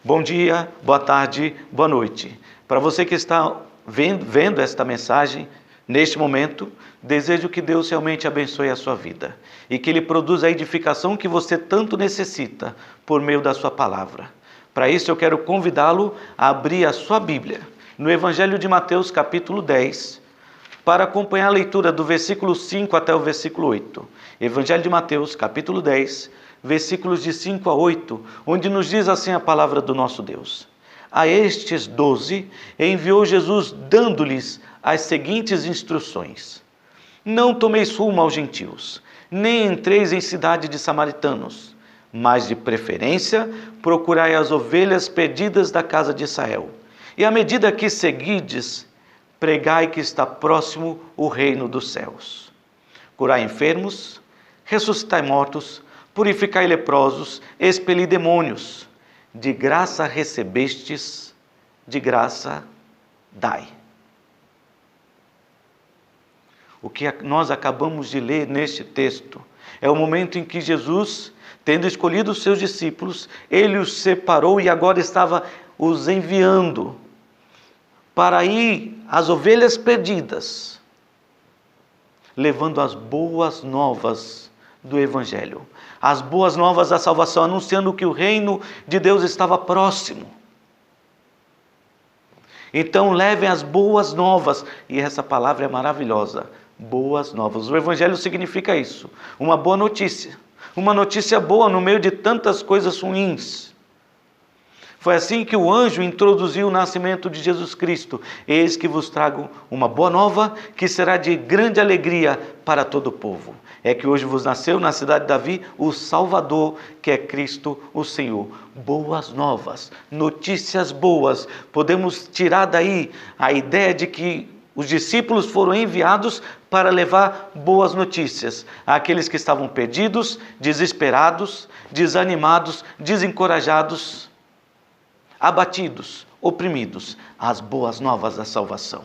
Bom dia, boa tarde, boa noite. Para você que está vendo esta mensagem, neste momento, desejo que Deus realmente abençoe a sua vida e que Ele produza a edificação que você tanto necessita por meio da sua palavra. Para isso eu quero convidá-lo a abrir a sua Bíblia no Evangelho de Mateus capítulo 10, para acompanhar a leitura do versículo 5 até o versículo 8. Evangelho de Mateus capítulo 10, versículos de 5 a 8, onde nos diz assim a palavra do nosso Deus. A estes 12 enviou Jesus, dando-lhes as seguintes instruções: não tomeis rumo aos gentios, nem entreis em cidade de samaritanos, mas de preferência procurai as ovelhas perdidas da casa de Israel. E à medida que seguides, pregai que está próximo o reino dos céus. Curai enfermos, ressuscitai mortos, purificai leprosos, expeli demônios. De graça recebestes, de graça dai. O que nós acabamos de ler neste texto é o momento em que Jesus, tendo escolhido os seus discípulos, ele os separou e agora estava os enviando para ir às ovelhas perdidas, levando as boas novas do Evangelho, as boas novas da salvação, anunciando que o reino de Deus estava próximo. Então levem as boas novas, e essa palavra é maravilhosa, boas novas. O Evangelho significa isso, uma boa notícia, uma notícia boa no meio de tantas coisas ruins. Foi assim que o anjo introduziu o nascimento de Jesus Cristo. Eis que vos trago uma boa nova, que será de grande alegria para todo o povo. É que hoje vos nasceu na cidade de Davi o Salvador, que é Cristo o Senhor. Boas novas, notícias boas. Podemos tirar daí a ideia de que os discípulos foram enviados para levar boas notícias àqueles que estavam perdidos, desesperados, desanimados, desencorajados, abatidos, oprimidos, as boas novas da salvação.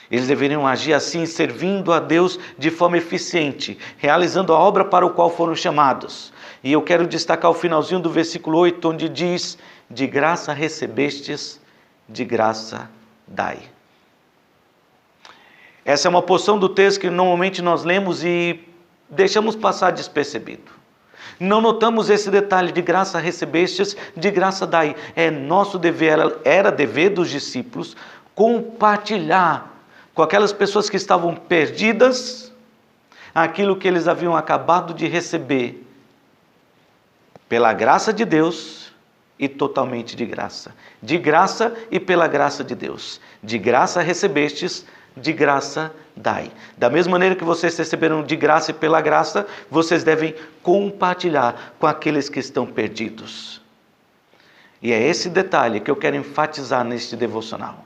Eles deveriam agir assim, servindo a Deus de forma eficiente, realizando a obra para o qual foram chamados. E eu quero destacar o finalzinho do versículo 8, onde diz: de graça recebestes, de graça dai. Essa é uma porção do texto que normalmente nós lemos e deixamos passar despercebido. Não notamos esse detalhe: de graça recebestes, de graça dai. É nosso dever, era dever dos discípulos compartilhar com aquelas pessoas que estavam perdidas aquilo que eles haviam acabado de receber pela graça de Deus e totalmente de graça. De graça e pela graça de Deus. De graça recebestes, de graça dai. Da mesma maneira que vocês receberam de graça e pela graça, vocês devem compartilhar com aqueles que estão perdidos. E é esse detalhe que eu quero enfatizar neste devocional.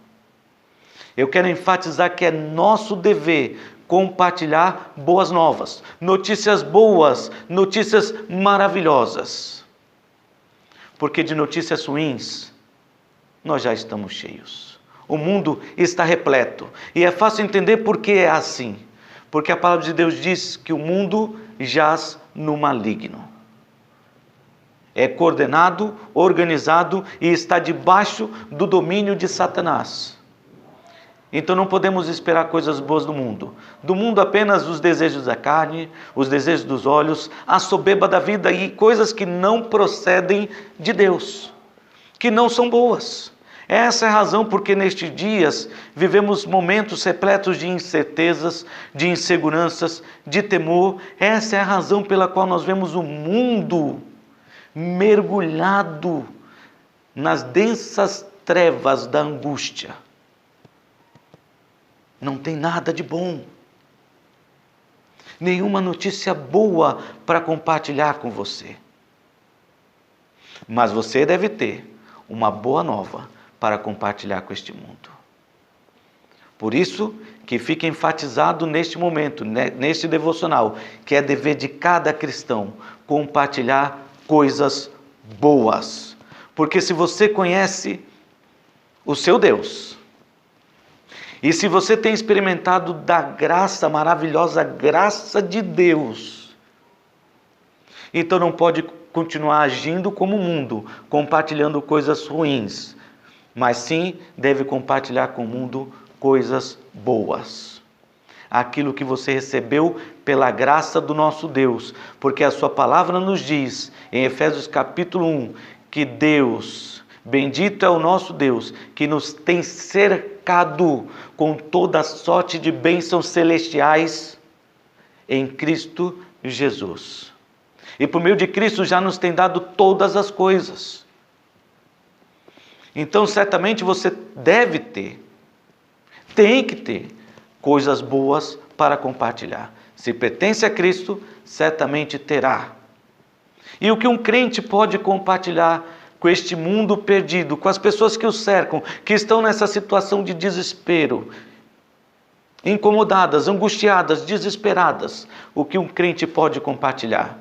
Eu quero enfatizar que é nosso dever compartilhar boas novas, notícias boas, notícias maravilhosas. Porque de notícias ruins, nós já estamos cheios. O mundo está repleto. E é fácil entender por que é assim. Porque a palavra de Deus diz que o mundo jaz no maligno. É coordenado, organizado e está debaixo do domínio de Satanás. Então não podemos esperar coisas boas do mundo. Do mundo apenas os desejos da carne, os desejos dos olhos, a soberba da vida e coisas que não procedem de Deus, que não são boas. Essa é a razão porque nestes dias vivemos momentos repletos de incertezas, de inseguranças, de temor. Essa é a razão pela qual nós vemos o mundo mergulhado nas densas trevas da angústia. Não tem nada de bom. Nenhuma notícia boa para compartilhar com você. Mas você deve ter uma boa nova para compartilhar com este mundo. Por isso que fica enfatizado neste momento, neste devocional, que é dever de cada cristão compartilhar coisas boas. Porque se você conhece o seu Deus, e se você tem experimentado da graça, maravilhosa graça de Deus, então não pode continuar agindo como o mundo, compartilhando coisas ruins, mas sim deve compartilhar com o mundo coisas boas. Aquilo que você recebeu pela graça do nosso Deus, porque a sua palavra nos diz, em Efésios capítulo 1, que Deus, bendito é o nosso Deus, que nos tem cercado com toda sorte de bênçãos celestiais em Cristo Jesus. E por meio de Cristo já nos tem dado todas as coisas. Então certamente você deve ter, tem que ter coisas boas para compartilhar. Se pertence a Cristo, certamente terá. E o que um crente pode compartilhar com este mundo perdido, com as pessoas que o cercam, que estão nessa situação de desespero, incomodadas, angustiadas, desesperadas, o que um crente pode compartilhar?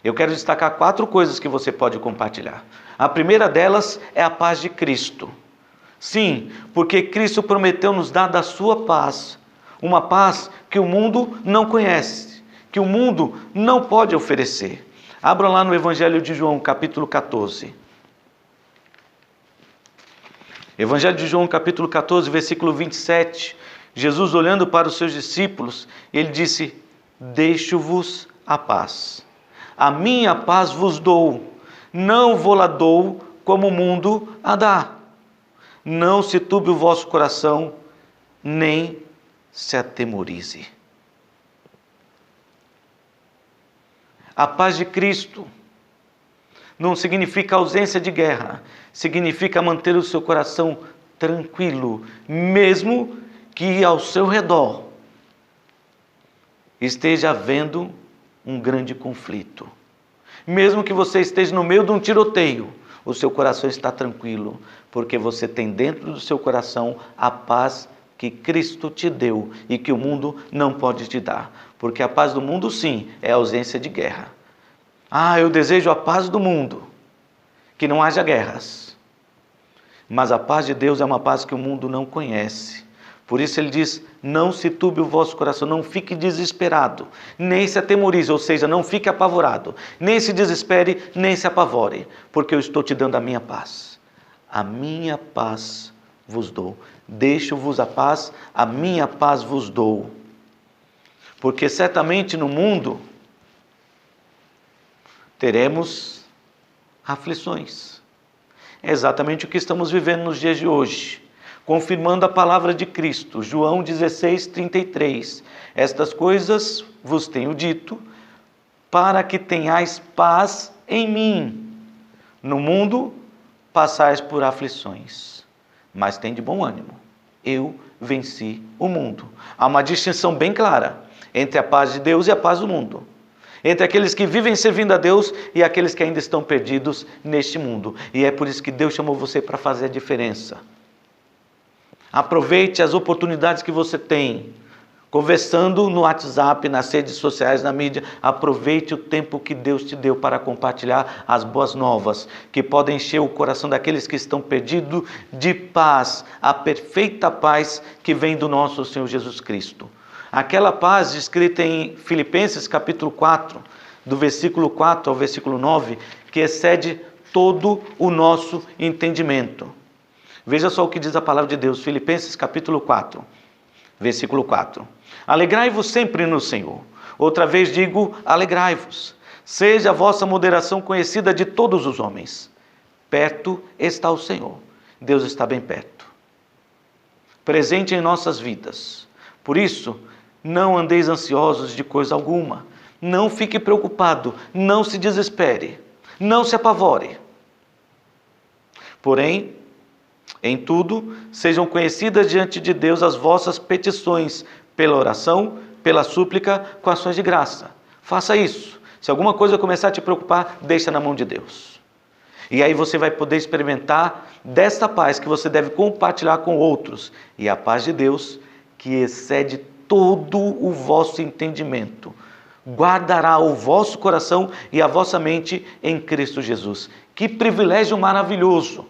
Eu quero destacar 4 coisas que você pode compartilhar. A primeira delas é a paz de Cristo. Sim, porque Cristo prometeu nos dar da sua paz, uma paz que o mundo não conhece, que o mundo não pode oferecer. Abra lá no Evangelho de João, capítulo 14. Evangelho de João, capítulo 14, versículo 27. Jesus, olhando para os seus discípulos, ele disse: deixo-vos a paz. A minha paz vos dou, não vou-la dou como o mundo a dá. Não se turbe o vosso coração, nem se atemorize. A paz de Cristo não significa ausência de guerra, significa manter o seu coração tranquilo, mesmo que ao seu redor esteja havendo um grande conflito. Mesmo que você esteja no meio de um tiroteio, o seu coração está tranquilo, porque você tem dentro do seu coração a paz que Cristo te deu e que o mundo não pode te dar. Porque a paz do mundo, sim, é a ausência de guerra. Eu desejo a paz do mundo, que não haja guerras. Mas a paz de Deus é uma paz que o mundo não conhece. Por isso ele diz: não se turbe o vosso coração, não fique desesperado, nem se atemorize, ou seja, não fique apavorado, nem se desespere, nem se apavore, porque eu estou te dando a minha paz. A minha paz vos dou. Deixo-vos a paz, a minha paz vos dou. Porque certamente no mundo teremos aflições. É exatamente o que estamos vivendo nos dias de hoje. Confirmando a palavra de Cristo, João 16:33. Estas coisas vos tenho dito, para que tenhais paz em mim. No mundo passais por aflições, mas tende bom ânimo. Eu venci o mundo. Há uma distinção bem clara entre a paz de Deus e a paz do mundo. Entre aqueles que vivem servindo a Deus e aqueles que ainda estão perdidos neste mundo. E é por isso que Deus chamou você para fazer a diferença. Aproveite as oportunidades que você tem, conversando no WhatsApp, nas redes sociais, na mídia. Aproveite o tempo que Deus te deu para compartilhar as boas novas, que podem encher o coração daqueles que estão perdidos de paz, a perfeita paz que vem do nosso Senhor Jesus Cristo. Aquela paz descrita em Filipenses capítulo 4, do versículo 4 ao versículo 9, que excede todo o nosso entendimento. Veja só o que diz a palavra de Deus, Filipenses capítulo 4, versículo 4. Alegrai-vos sempre no Senhor. Outra vez digo, alegrai-vos. Seja a vossa moderação conhecida de todos os homens. Perto está o Senhor. Deus está bem perto. Presente em nossas vidas. Por isso, não andeis ansiosos de coisa alguma. Não fique preocupado. Não se desespere. Não se apavore. Porém, em tudo, sejam conhecidas diante de Deus as vossas petições, pela oração, pela súplica, com ações de graça. Faça isso. Se alguma coisa começar a te preocupar, deixa na mão de Deus. E aí você vai poder experimentar desta paz que você deve compartilhar com outros. E a paz de Deus, que excede todo o vosso entendimento, guardará o vosso coração e a vossa mente em Cristo Jesus. Que privilégio maravilhoso!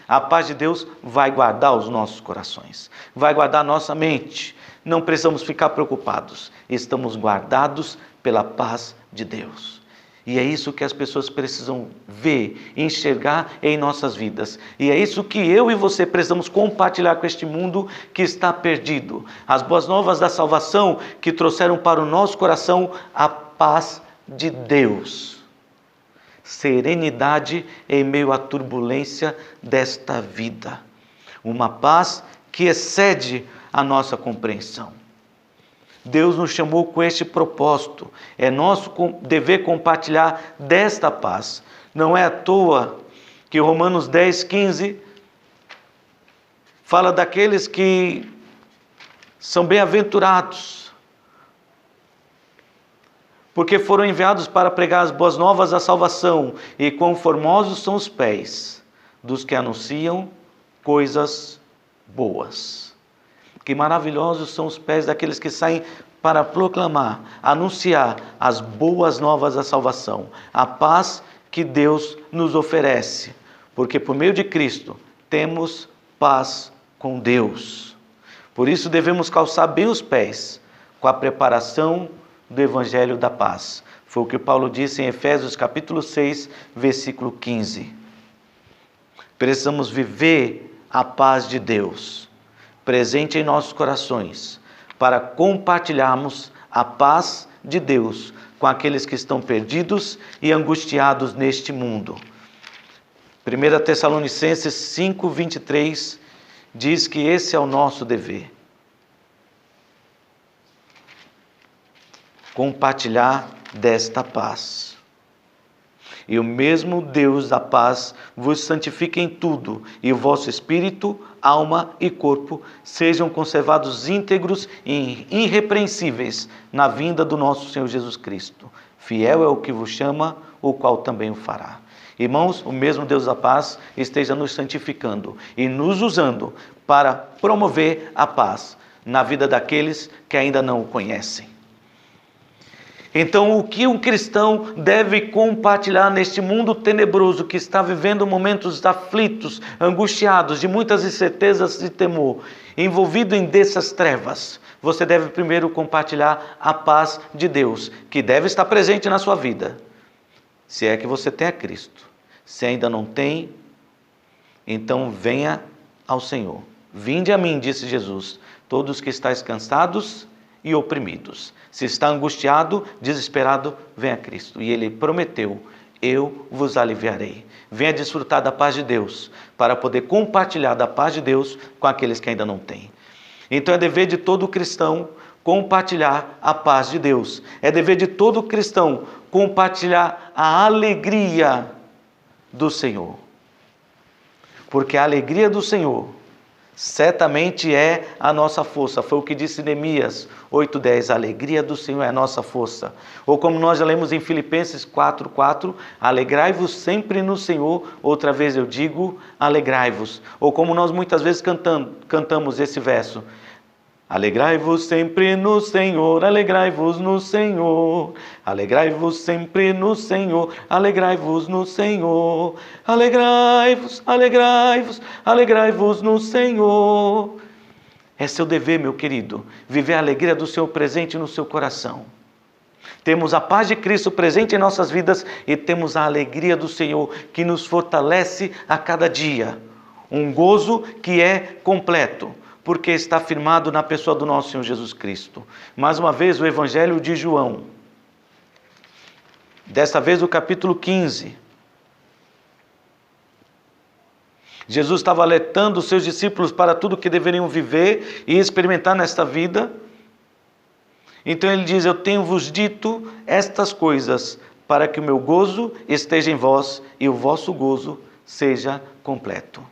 A paz de Deus vai guardar os nossos corações, vai guardar nossa mente. Não precisamos ficar preocupados, estamos guardados pela paz de Deus. E é isso que as pessoas precisam ver, enxergar em nossas vidas. E é isso que eu e você precisamos compartilhar com este mundo que está perdido. As boas novas da salvação que trouxeram para o nosso coração a paz de Deus. Serenidade em meio à turbulência desta vida. Uma paz que excede a nossa compreensão. Deus nos chamou com este propósito. É nosso dever compartilhar desta paz. Não é à toa que Romanos 10:15 fala daqueles que são bem-aventurados, porque foram enviados para pregar as boas novas da salvação, e quão formosos são os pés dos que anunciam coisas boas. Que maravilhosos são os pés daqueles que saem para proclamar, anunciar as boas novas da salvação, a paz que Deus nos oferece, porque por meio de Cristo temos paz com Deus. Por isso devemos calçar bem os pés com a preparação do Evangelho da paz. Foi o que Paulo disse em Efésios capítulo 6, versículo 15. Precisamos viver a paz de Deus presente em nossos corações, para compartilharmos a paz de Deus com aqueles que estão perdidos e angustiados neste mundo. 1 Tessalonicenses 5:23 diz que esse é o nosso dever. Compartilhar desta paz. E o mesmo Deus da paz vos santifique em tudo, e o vosso espírito, alma e corpo sejam conservados íntegros e irrepreensíveis na vinda do nosso Senhor Jesus Cristo. Fiel é o que vos chama, o qual também o fará. Irmãos, o mesmo Deus da paz esteja nos santificando e nos usando para promover a paz na vida daqueles que ainda não o conhecem. Então, o que um cristão deve compartilhar neste mundo tenebroso que está vivendo momentos aflitos, angustiados, de muitas incertezas e temor, envolvido em dessas trevas? Você deve primeiro compartilhar a paz de Deus, que deve estar presente na sua vida, se é que você tem a Cristo. Se ainda não tem, então venha ao Senhor. Vinde a mim, disse Jesus, todos que estáis cansados e oprimidos. Se está angustiado, desesperado, venha a Cristo. E Ele prometeu, eu vos aliviarei. Venha desfrutar da paz de Deus, para poder compartilhar da paz de Deus com aqueles que ainda não têm. Então é dever de todo cristão compartilhar a paz de Deus. É dever de todo cristão compartilhar a alegria do Senhor. Porque a alegria do Senhor certamente é a nossa força. Foi o que disse Neemias 8:10. A alegria do Senhor é a nossa força. Ou como nós já lemos em Filipenses 4:4. Alegrai-vos sempre no Senhor. Outra vez eu digo, alegrai-vos. Ou como nós muitas vezes cantamos esse verso. Alegrai-vos sempre no Senhor, alegrai-vos no Senhor, alegrai-vos sempre no Senhor, alegrai-vos no Senhor, alegrai-vos, alegrai-vos, alegrai-vos no Senhor. É seu dever, meu querido, viver a alegria do Senhor presente no seu coração. Temos a paz de Cristo presente em nossas vidas e temos a alegria do Senhor que nos fortalece a cada dia. Um gozo que é completo, porque está firmado na pessoa do nosso Senhor Jesus Cristo. Mais uma vez, o Evangelho de João. Desta vez, o capítulo 15. Jesus estava alertando os seus discípulos para tudo que deveriam viver e experimentar nesta vida. Então ele diz, eu tenho-vos dito estas coisas, para que o meu gozo esteja em vós e o vosso gozo seja completo.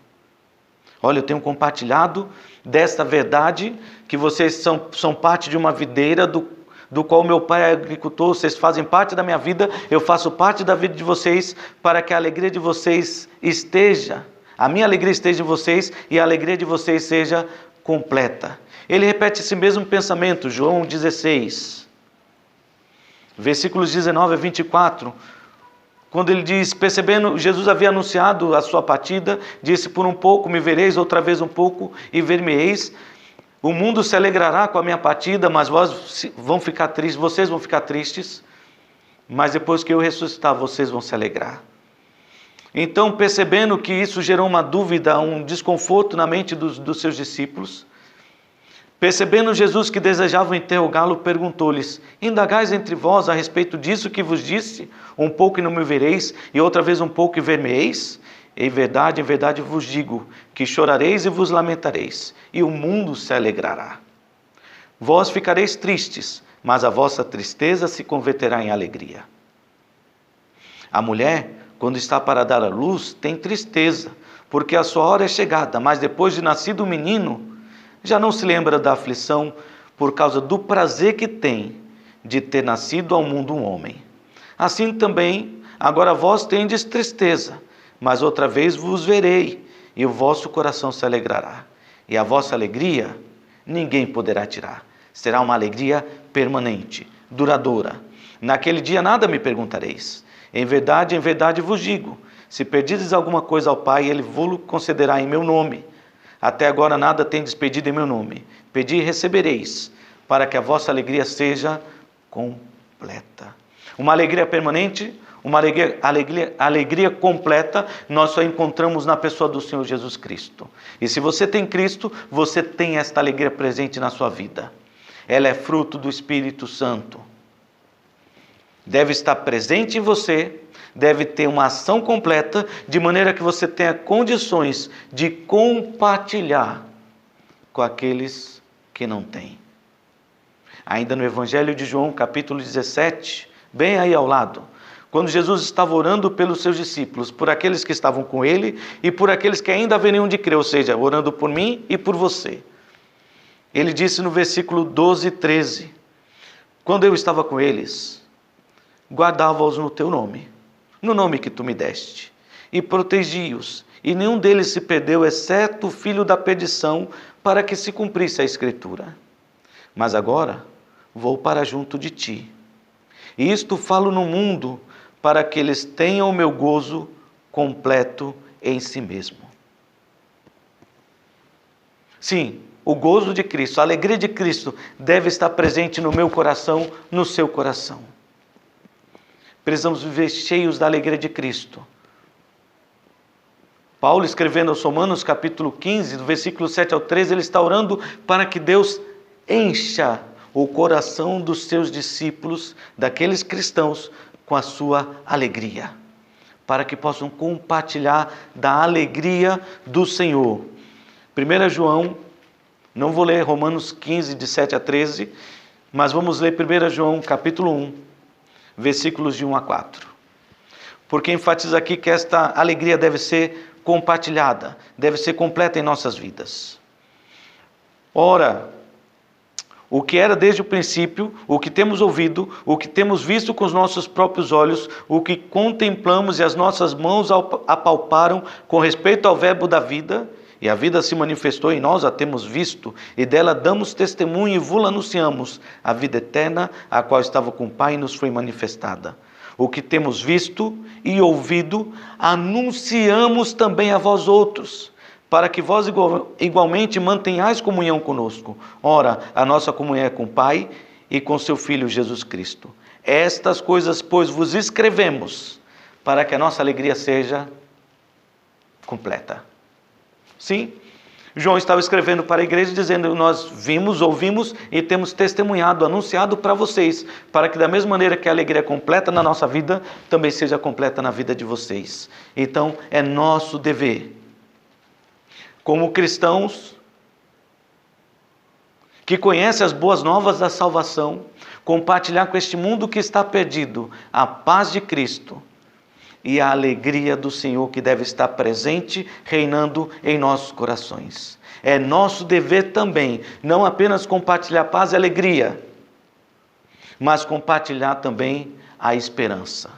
Olha, eu tenho compartilhado desta verdade, que vocês são parte de uma videira do qual meu pai é agricultor, vocês fazem parte da minha vida, eu faço parte da vida de vocês, para que a alegria de vocês esteja, a minha alegria esteja em vocês e a alegria de vocês seja completa. Ele repete esse mesmo pensamento, João 16, versículos 19 a 24, quando ele diz, percebendo, Jesus havia anunciado a sua partida, disse, por um pouco me vereis, outra vez um pouco e ver-me-eis. O mundo se alegrará com a minha partida, mas vocês vão ficar tristes. mas depois que eu ressuscitar, vocês vão se alegrar. Então, percebendo que isso gerou uma dúvida, um desconforto na mente dos seus discípulos, percebendo Jesus que desejavam interrogá-lo, perguntou-lhes: indagais entre vós a respeito disso que vos disse? Um pouco e não me vereis, e outra vez um pouco e ver-me-eis? Em verdade vos digo, que chorareis e vos lamentareis, e o mundo se alegrará. Vós ficareis tristes, mas a vossa tristeza se converterá em alegria. A mulher, quando está para dar à luz, tem tristeza, porque a sua hora é chegada, mas depois de nascido o menino, já não se lembra da aflição por causa do prazer que tem de ter nascido ao mundo um homem. Assim também, agora vós tendes tristeza, mas outra vez vos verei, e o vosso coração se alegrará. E a vossa alegria ninguém poderá tirar. Será uma alegria permanente, duradoura. Naquele dia nada me perguntareis. Em verdade vos digo, se pedirdes alguma coisa ao Pai, Ele vos concederá em meu nome. Até agora nada tendes pedido em meu nome. Pedi e recebereis, para que a vossa alegria seja completa. Uma alegria permanente, uma alegria completa, nós só encontramos na pessoa do Senhor Jesus Cristo. E se você tem Cristo, você tem esta alegria presente na sua vida. Ela é fruto do Espírito Santo. Deve estar presente em você, deve ter uma ação completa, de maneira que você tenha condições de compartilhar com aqueles que não têm. Ainda no Evangelho de João, capítulo 17, bem aí ao lado, quando Jesus estava orando pelos seus discípulos, por aqueles que estavam com ele e por aqueles que ainda haveriam de crer, ou seja, orando por mim e por você. Ele disse no versículo 12 e 13, quando eu estava com eles, guardava-os no teu nome, no nome que tu me deste, e protegi-os, e nenhum deles se perdeu, exceto o filho da perdição, para que se cumprisse a Escritura. Mas agora vou para junto de ti, e isto falo no mundo, para que eles tenham o meu gozo completo em si mesmo. Sim, o gozo de Cristo, a alegria de Cristo deve estar presente no meu coração, no seu coração. Precisamos viver cheios da alegria de Cristo. Paulo, escrevendo aos Romanos, capítulo 15, do versículo 7 ao 13, ele está orando para que Deus encha o coração dos seus discípulos, daqueles cristãos, com a sua alegria, para que possam compartilhar da alegria do Senhor. 1 João, não vou ler Romanos 15, de 7 a 13, mas vamos ler 1 João, capítulo 1, versículos de 1 a 4. Porque enfatiza aqui que esta alegria deve ser compartilhada, deve ser completa em nossas vidas. Ora, o que era desde o princípio, o que temos ouvido, o que temos visto com os nossos próprios olhos, o que contemplamos e as nossas mãos apalparam com respeito ao verbo da vida, e a vida se manifestou e nós a temos visto, e dela damos testemunho e vos anunciamos, a vida eterna, a qual estava com o Pai e nos foi manifestada. O que temos visto e ouvido, anunciamos também a vós outros, para que vós igualmente mantenhais comunhão conosco. Ora, a nossa comunhão é com o Pai e com seu Filho Jesus Cristo. Estas coisas, pois, vos escrevemos, para que a nossa alegria seja completa. Sim, João estava escrevendo para a igreja dizendo, nós vimos, ouvimos e temos testemunhado, anunciado para vocês, para que da mesma maneira que a alegria é completa na nossa vida, também seja completa na vida de vocês. Então, é nosso dever, como cristãos que conhecem as boas novas da salvação, compartilhar com este mundo que está perdido a paz de Cristo e a alegria do Senhor que deve estar presente, reinando em nossos corações. É nosso dever também, não apenas compartilhar paz e alegria, mas compartilhar também a esperança.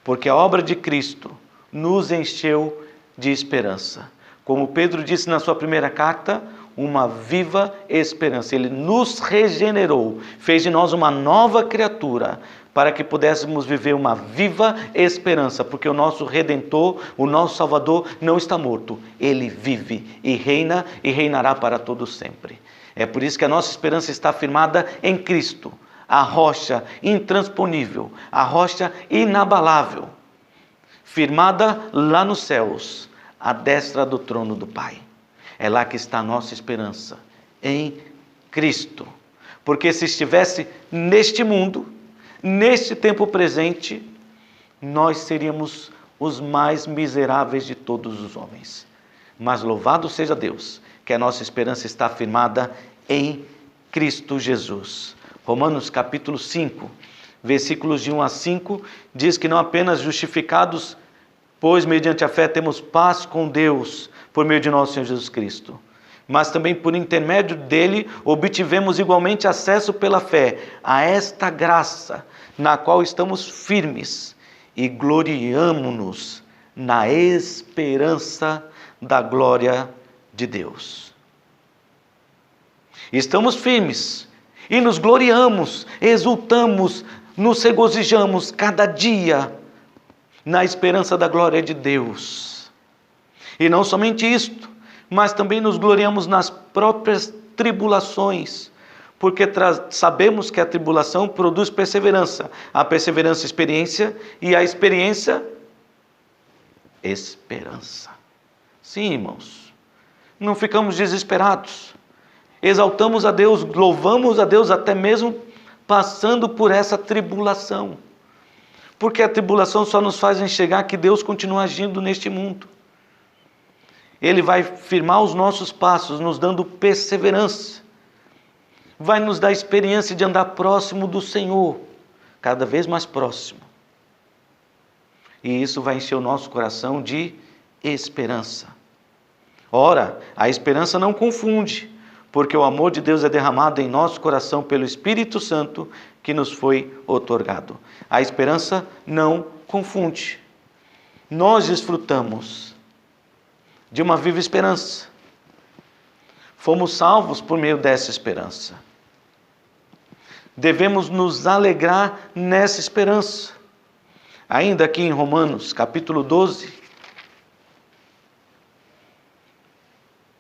Porque a obra de Cristo nos encheu de esperança. Como Pedro disse na sua primeira carta, uma viva esperança. Ele nos regenerou, fez de nós uma nova criatura, para que pudéssemos viver uma viva esperança, porque o nosso Redentor, o nosso Salvador, não está morto. Ele vive e reina e reinará para todo sempre. É por isso que a nossa esperança está firmada em Cristo, a rocha intransponível, a rocha inabalável, firmada lá nos céus, à destra do trono do Pai. É lá que está a nossa esperança, em Cristo. Porque se estivesse neste mundo, neste tempo presente, nós seríamos os mais miseráveis de todos os homens. Mas louvado seja Deus, que a nossa esperança está firmada em Cristo Jesus. Romanos capítulo 5, versículos de 1 a 5, diz que não apenas justificados, pois mediante a fé temos paz com Deus, por meio de nosso Senhor Jesus Cristo, mas também por intermédio dele obtivemos igualmente acesso pela fé a esta graça, na qual estamos firmes e gloriamo-nos na esperança da glória de Deus. Estamos firmes e nos gloriamos, exultamos, nos regozijamos cada dia na esperança da glória de Deus. E não somente isto, mas também nos gloriamos nas próprias tribulações, porque sabemos que a tribulação produz perseverança, a perseverança experiência, e a experiência esperança. Sim, irmãos, não ficamos desesperados, exaltamos a Deus, louvamos a Deus até mesmo passando por essa tribulação, porque a tribulação só nos faz enxergar que Deus continua agindo neste mundo. Ele vai firmar os nossos passos, nos dando perseverança, vai nos dar a experiência de andar próximo do Senhor, cada vez mais próximo. E isso vai encher o nosso coração de esperança. Ora, a esperança não confunde, porque o amor de Deus é derramado em nosso coração pelo Espírito Santo que nos foi outorgado. A esperança não confunde. Nós desfrutamos de uma viva esperança. Fomos salvos por meio dessa esperança. Devemos nos alegrar nessa esperança. Ainda aqui em Romanos, capítulo 12,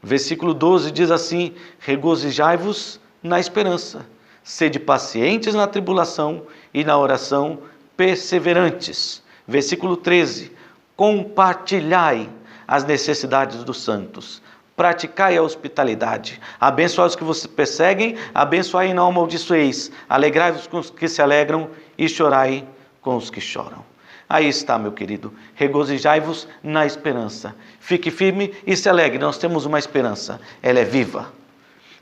versículo 12 diz assim: regozijai-vos na esperança, sede pacientes na tribulação e na oração perseverantes. Versículo 13, compartilhai as necessidades dos santos, praticai a hospitalidade, abençoai os que vos perseguem, abençoai e não amaldiçoeis, alegrai-vos com os que se alegram e chorai com os que choram. Aí está, meu querido, regozijai-vos na esperança, fique firme e se alegre, nós temos uma esperança, ela é viva,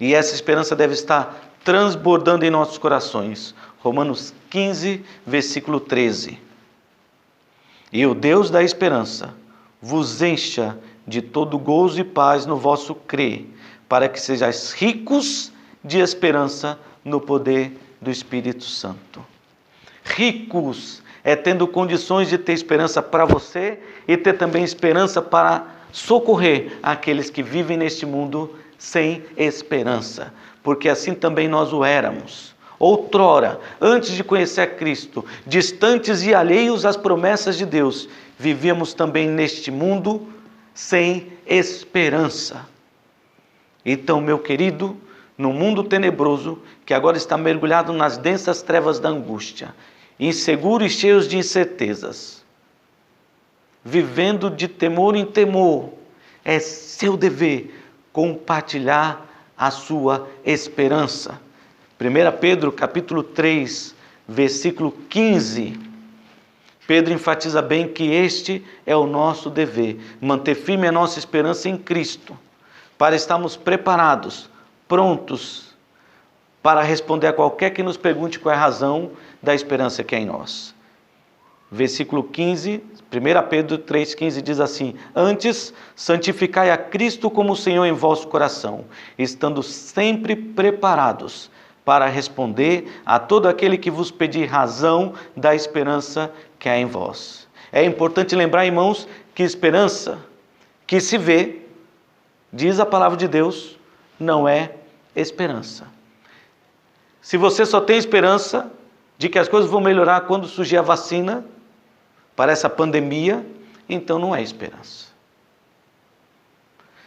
e essa esperança deve estar transbordando em nossos corações. Romanos 15, versículo 13, e o Deus da esperança vos encha de todo gozo e paz no vosso crer, para que sejais ricos de esperança no poder do Espírito Santo. Ricos é tendo condições de ter esperança para você e ter também esperança para socorrer aqueles que vivem neste mundo sem esperança, porque assim também nós o éramos. Outrora, antes de conhecer a Cristo, distantes e alheios às promessas de Deus, vivíamos também neste mundo sem esperança. Então, meu querido, no mundo tenebroso, que agora está mergulhado nas densas trevas da angústia, inseguro e cheios de incertezas, vivendo de temor em temor, é seu dever compartilhar a sua esperança. 1 Pedro capítulo 3, versículo 15, Pedro enfatiza bem que este é o nosso dever, manter firme a nossa esperança em Cristo, para estarmos preparados, prontos para responder a qualquer que nos pergunte qual é a razão da esperança que é em nós. Versículo 15, 1 Pedro 3,15 diz assim: antes, santificai a Cristo como Senhor em vosso coração, estando sempre preparados para responder a todo aquele que vos pedir razão da esperança que há em vós. É importante lembrar, irmãos, que esperança que se vê, diz a palavra de Deus, não é esperança. Se você só tem esperança de que as coisas vão melhorar quando surgir a vacina para essa pandemia, então não é esperança.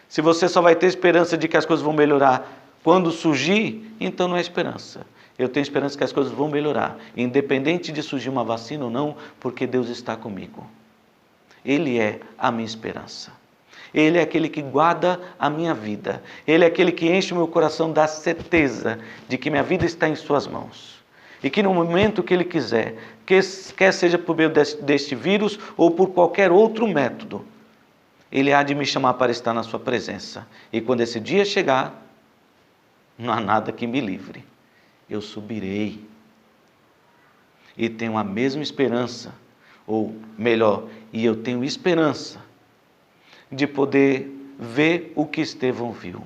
Se você só vai ter esperança de que as coisas vão melhorar quando surgir, então não é esperança. Eu tenho esperança que as coisas vão melhorar, independente de surgir uma vacina ou não, porque Deus está comigo. Ele é a minha esperança. Ele é aquele que guarda a minha vida. Ele é aquele que enche o meu coração da certeza de que minha vida está em suas mãos. E que no momento que Ele quiser, quer seja por meio deste vírus ou por qualquer outro método, Ele há de me chamar para estar na sua presença. E quando esse dia chegar, não há nada que me livre. Eu subirei. E tenho a mesma esperança, ou melhor, e eu tenho esperança de poder ver o que Estevão viu.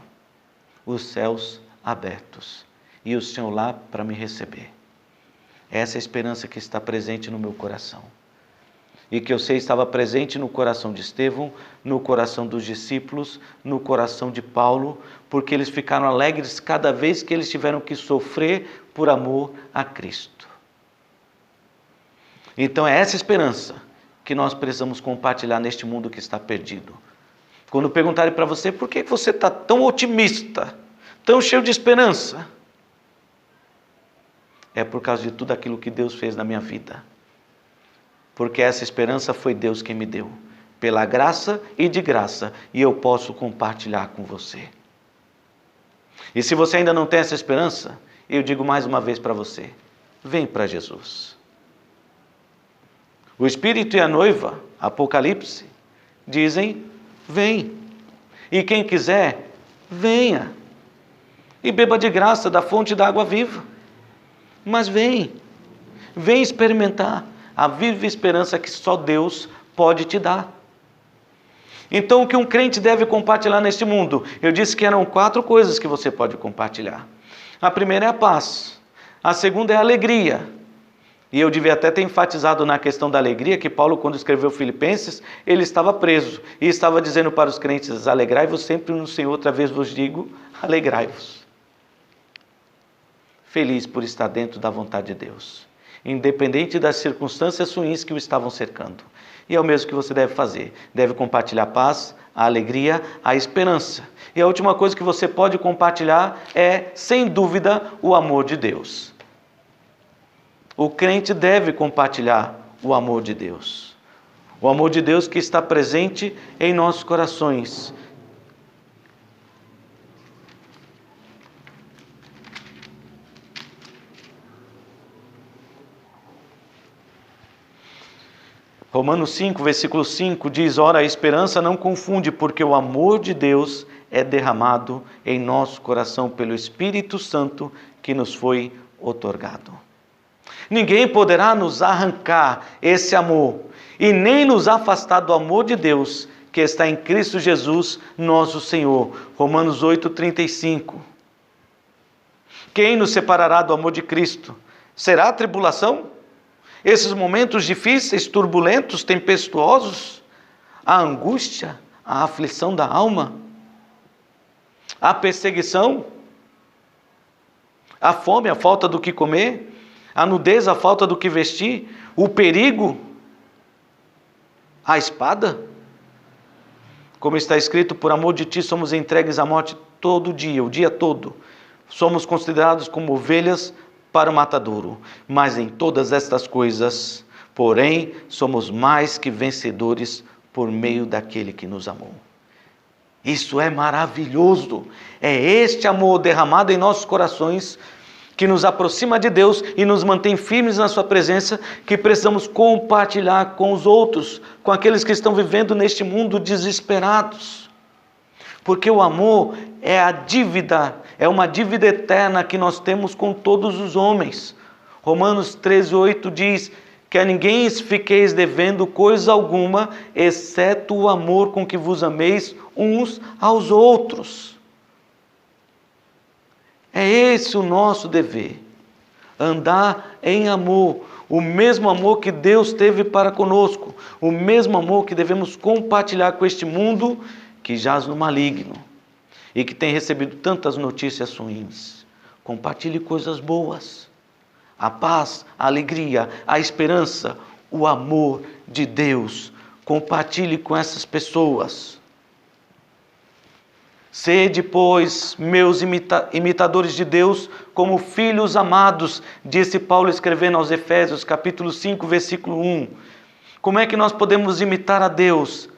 Os céus abertos e o Senhor lá para me receber. Essa é a esperança que está presente no meu coração. E que eu sei estava presente no coração de Estevão, no coração dos discípulos, no coração de Paulo, porque eles ficaram alegres cada vez que eles tiveram que sofrer por amor a Cristo. Então é essa esperança que nós precisamos compartilhar neste mundo que está perdido. Quando perguntarem para você, por que você está tão otimista, tão cheio de esperança? É por causa de tudo aquilo que Deus fez na minha vida. Porque essa esperança foi Deus quem me deu, pela graça e de graça, e eu posso compartilhar com você. E se você ainda não tem essa esperança, eu digo mais uma vez para você, vem para Jesus. O Espírito e a noiva, Apocalipse, dizem, vem. E quem quiser, venha. E beba de graça da fonte da água viva. Mas vem experimentar a viva esperança que só Deus pode te dar. Então, o que um crente deve compartilhar neste mundo? Eu disse que eram 4 coisas que você pode compartilhar. A primeira é a paz. A segunda é a alegria. E eu devia até ter enfatizado na questão da alegria, que Paulo, quando escreveu Filipenses, ele estava preso. E estava dizendo para os crentes, alegrai-vos sempre no Senhor, outra vez vos digo, alegrai-vos. Feliz por estar dentro da vontade de Deus, independente das circunstâncias ruins que o estavam cercando. E é o mesmo que você deve fazer. Deve compartilhar a paz, a alegria, a esperança. E a última coisa que você pode compartilhar é, sem dúvida, o amor de Deus. O crente deve compartilhar o amor de Deus. O amor de Deus que está presente em nossos corações. Romanos 5, versículo 5 diz, ora, a esperança não confunde, porque o amor de Deus é derramado em nosso coração pelo Espírito Santo que nos foi outorgado. Ninguém poderá nos arrancar esse amor e nem nos afastar do amor de Deus que está em Cristo Jesus, nosso Senhor. Romanos 8, 35. Quem nos separará do amor de Cristo? Será a tribulação? Esses momentos difíceis, turbulentos, tempestuosos, a angústia, a aflição da alma, a perseguição, a fome, a falta do que comer, a nudez, a falta do que vestir, o perigo, a espada. Como está escrito, por amor de ti somos entregues à morte todo dia, o dia todo. Somos considerados como ovelhas para o matadouro, mas em todas estas coisas, porém, somos mais que vencedores por meio daquele que nos amou. Isso é maravilhoso, é este amor derramado em nossos corações, que nos aproxima de Deus e nos mantém firmes na sua presença, que precisamos compartilhar com os outros, com aqueles que estão vivendo neste mundo desesperados. Porque o amor é a dívida, é uma dívida eterna que nós temos com todos os homens. Romanos 13, 8 diz que a ninguém fiqueis devendo coisa alguma, exceto o amor com que vos ameis uns aos outros. É esse o nosso dever, andar em amor, o mesmo amor que Deus teve para conosco, o mesmo amor que devemos compartilhar com este mundo que jaz no maligno e que tem recebido tantas notícias ruins. Compartilhe coisas boas, a paz, a alegria, a esperança, o amor de Deus. Compartilhe com essas pessoas. Sede, pois, meus imitadores de Deus, como filhos amados, disse Paulo escrevendo aos Efésios, capítulo 5, versículo 1. Como é que nós podemos imitar a Deus?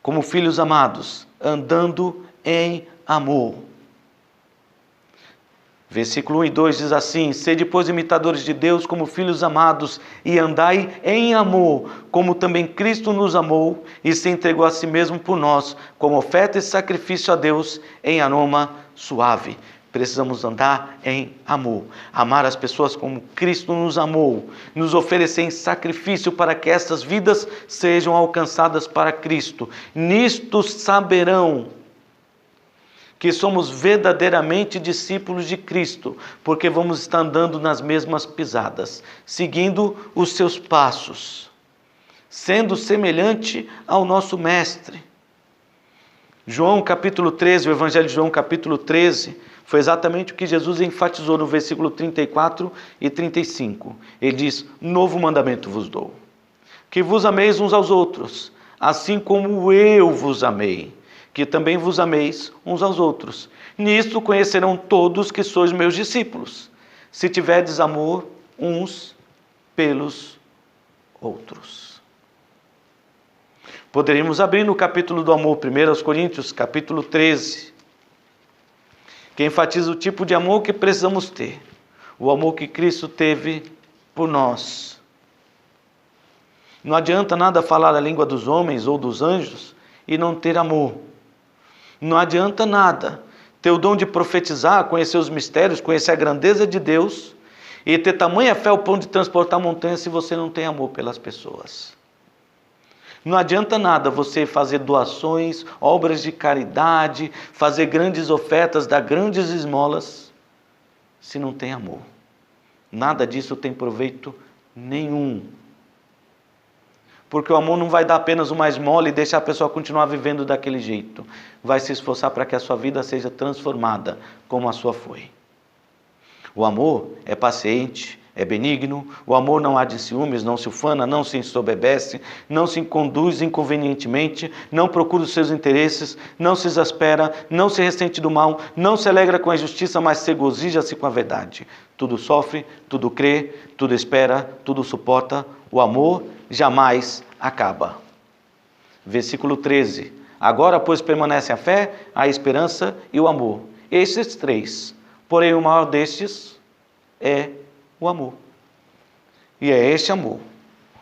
Como filhos amados, andando em amor. Versículo 1 e 2 diz assim: sede, pois, imitadores de Deus como filhos amados, e andai em amor, como também Cristo nos amou e se entregou a si mesmo por nós, como oferta e sacrifício a Deus em aroma suave. Precisamos andar em amor, amar as pessoas como Cristo nos amou, nos oferecer em sacrifício para que estas vidas sejam alcançadas para Cristo. Nisto saberão que somos verdadeiramente discípulos de Cristo, porque vamos estar andando nas mesmas pisadas, seguindo os seus passos, sendo semelhante ao nosso Mestre. João capítulo 13, o Evangelho de João capítulo 13, foi exatamente o que Jesus enfatizou no versículo 34 e 35. Ele diz: novo mandamento vos dou, que vos ameis uns aos outros, assim como eu vos amei, que também vos ameis uns aos outros. Nisto conhecerão todos que sois meus discípulos, se tiverdes amor uns pelos outros. Poderíamos abrir no capítulo do amor, 1 Coríntios, capítulo 13, que enfatiza o tipo de amor que precisamos ter, o amor que Cristo teve por nós. Não adianta nada falar a língua dos homens ou dos anjos e não ter amor. Não adianta nada ter o dom de profetizar, conhecer os mistérios, conhecer a grandeza de Deus e ter tamanha fé ao ponto de transportar montanhas se você não tem amor pelas pessoas. Não adianta nada você fazer doações, obras de caridade, fazer grandes ofertas, dar grandes esmolas, se não tem amor. Nada disso tem proveito nenhum. Porque o amor não vai dar apenas uma esmola e deixar a pessoa continuar vivendo daquele jeito. Vai se esforçar para que a sua vida seja transformada como a sua foi. O amor é paciente, é benigno. O amor não há de ciúmes, não se ufana, não se ensoberbece, não se conduz inconvenientemente, não procura os seus interesses, não se exaspera, não se ressente do mal, não se alegra com a injustiça, mas se regozija-se com a verdade. Tudo sofre, tudo crê, tudo espera, tudo suporta. O amor jamais acaba. Versículo 13. Agora, pois, permanecem a fé, a esperança e o amor. Estes três. Porém, o maior destes é o amor. E é este amor,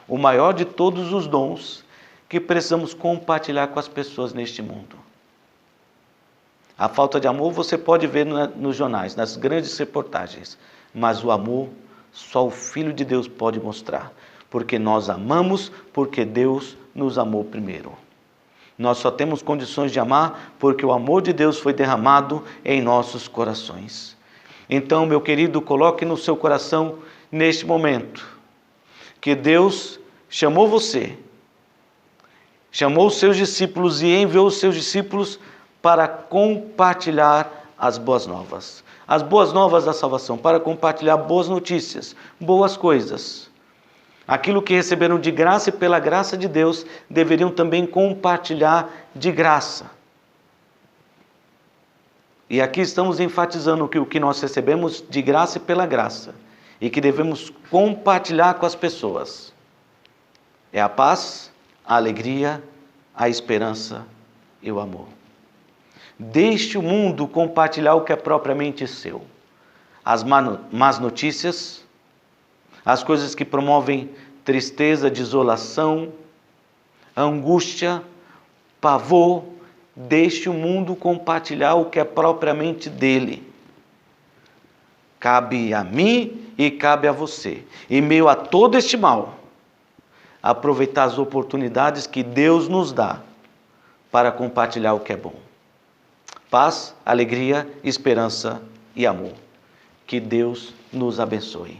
o maior de todos os dons que precisamos compartilhar com as pessoas neste mundo. A falta de amor você pode ver nos jornais, nas grandes reportagens, mas o amor só o Filho de Deus pode mostrar, porque nós amamos porque Deus nos amou primeiro. Nós só temos condições de amar porque o amor de Deus foi derramado em nossos corações. Então, meu querido, coloque no seu coração, neste momento, que Deus chamou você, chamou os seus discípulos e enviou os seus discípulos para compartilhar as boas novas. As boas novas da salvação, para compartilhar boas notícias, boas coisas. Aquilo que receberam de graça e pela graça de Deus, deveriam também compartilhar de graça. E aqui estamos enfatizando que o que nós recebemos de graça e pela graça, e que devemos compartilhar com as pessoas, é a paz, a alegria, a esperança e o amor. Deixe o mundo compartilhar o que é propriamente seu. As más notícias, as coisas que promovem tristeza, desolação, angústia, pavor. Deixe o mundo compartilhar o que é propriamente dele. Cabe a mim e cabe a você, em meio a todo este mal, aproveitar as oportunidades que Deus nos dá para compartilhar o que é bom. Paz, alegria, esperança e amor. Que Deus nos abençoe.